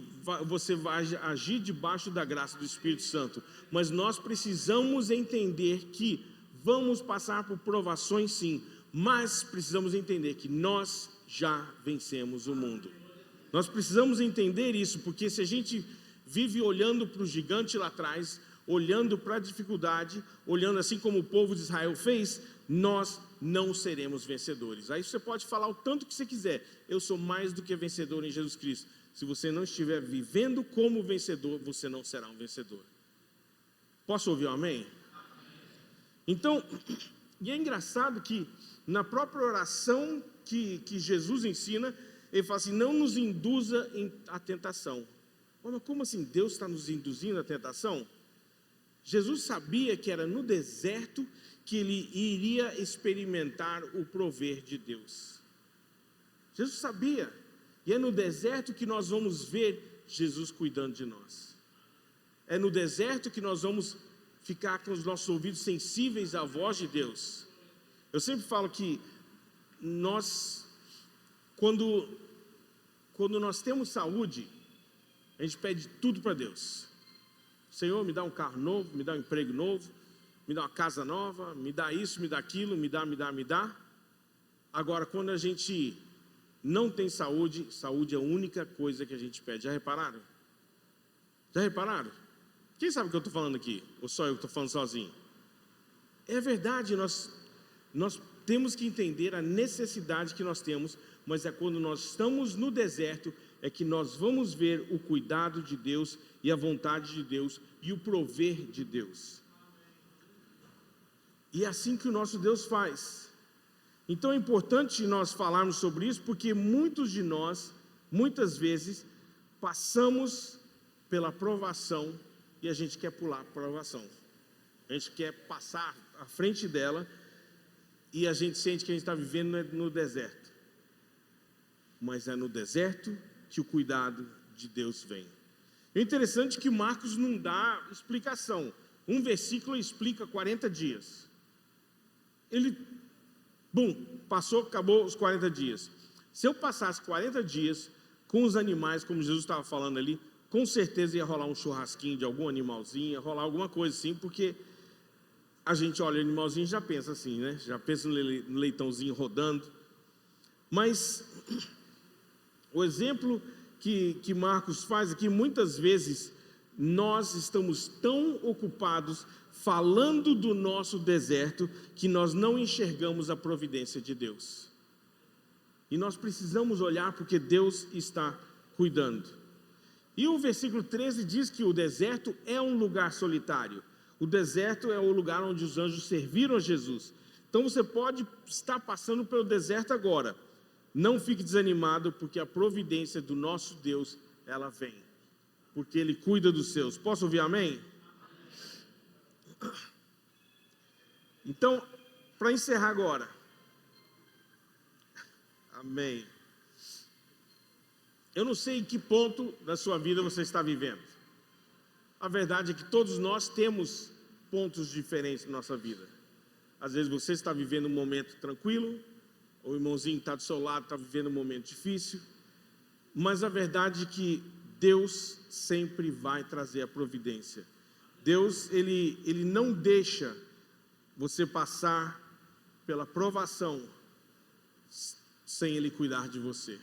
você vai agir debaixo da graça do Espírito Santo. Mas nós precisamos entender que vamos passar por provações sim, mas precisamos entender que nós já vencemos o mundo. Nós precisamos entender isso, porque se a gente vive olhando para o gigante lá atrás, olhando para a dificuldade, olhando assim como o povo de Israel fez, nós não seremos vencedores. Aí você pode falar o tanto que você quiser, eu sou mais do que vencedor em Jesus Cristo. Se você não estiver vivendo como vencedor, você não será um vencedor. Posso ouvir um amém? Então, e é engraçado que na própria oração que Jesus ensina, ele fala assim, não nos induza à tentação. Mas como assim Deus está nos induzindo à tentação? Jesus sabia que era no deserto que ele iria experimentar o prover de Deus. Jesus sabia. E é no deserto que nós vamos ver Jesus cuidando de nós. É no deserto que nós vamos ficar com os nossos ouvidos sensíveis à voz de Deus. Eu sempre falo que nós, quando quando nós temos saúde, a gente pede tudo para Deus. Senhor, me dá um carro novo, me dá um emprego novo, me dá uma casa nova, me dá isso, me dá aquilo, me dá. Agora, quando a gente não tem saúde, saúde é a única coisa que a gente pede. Já repararam? Já repararam? Quem sabe o que eu estou falando aqui? Ou só eu que estou falando sozinho? É verdade, nós temos que entender a necessidade que nós temos, mas é quando nós estamos no deserto é que nós vamos ver o cuidado de Deus e a vontade de Deus e o prover de Deus. E é assim que o nosso Deus faz. Então é importante nós falarmos sobre isso, porque muitos de nós, muitas vezes, passamos pela provação e a gente quer pular a provação. A gente quer passar à frente dela e a gente sente que a gente está vivendo no deserto. Mas é no deserto que o cuidado de Deus vem. É interessante que Marcos não dá explicação. Um versículo explica 40 dias. Ele, passou, acabou os 40 dias. Se eu passasse 40 dias com os animais, como Jesus estava falando ali, com certeza ia rolar um churrasquinho de algum animalzinho, ia rolar alguma coisa assim, porque a gente olha o animalzinho e já pensa assim, né? Já pensa no leitãozinho rodando. Mas o exemplo que Marcos faz aqui, muitas vezes nós estamos tão ocupados falando do nosso deserto que nós não enxergamos a providência de Deus. E nós precisamos olhar porque Deus está cuidando. E o versículo 13 diz que o deserto é um lugar solitário. O deserto é o lugar onde os anjos serviram a Jesus. Então você pode estar passando pelo deserto agora. Não fique desanimado, porque a providência do nosso Deus, ela vem. Porque Ele cuida dos seus. Posso ouvir amém? Então, para encerrar agora. Amém. Eu não sei em que ponto da sua vida você está vivendo. A verdade é que todos nós temos pontos diferentes na nossa vida. Às vezes você está vivendo um momento tranquilo, ou o irmãozinho que está do seu lado está vivendo um momento difícil, mas a verdade é que Deus sempre vai trazer a providência. Deus, Ele não deixa você passar pela provação sem Ele cuidar de você.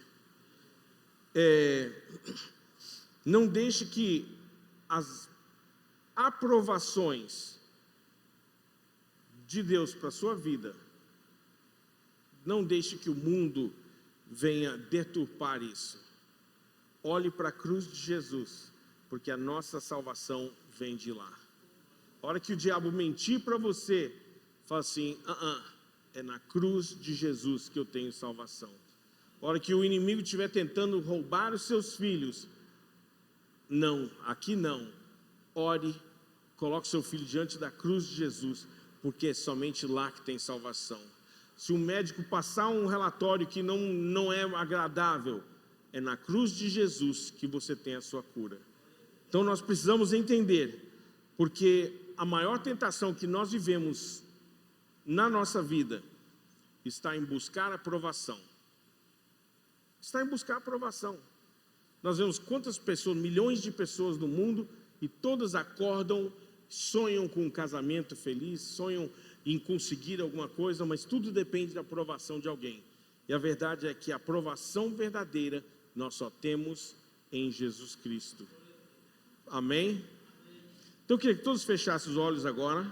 Não deixe que as aprovações de Deus para a sua vida, não deixe que o mundo venha deturpar isso. Olhe para a cruz de Jesus, porque a nossa salvação vem de lá. A hora que o diabo mentir para você, fala assim, é na cruz de Jesus que eu tenho salvação. A hora que o inimigo estiver tentando roubar os seus filhos, não, aqui não. Ore, coloque seu filho diante da cruz de Jesus, porque é somente lá que tem salvação. Se o médico passar um relatório que não é agradável, é na cruz de Jesus que você tem a sua cura. Então nós precisamos entender, porque a maior tentação que nós vivemos na nossa vida está em buscar aprovação. Está em buscar aprovação. Nós vemos quantas pessoas, milhões de pessoas no mundo, e todas acordam, sonham com um casamento feliz, sonham em conseguir alguma coisa, mas tudo depende da aprovação de alguém. E a verdade é que a aprovação verdadeira nós só temos em Jesus Cristo. Amém? Então eu queria que todos fechassem os olhos agora.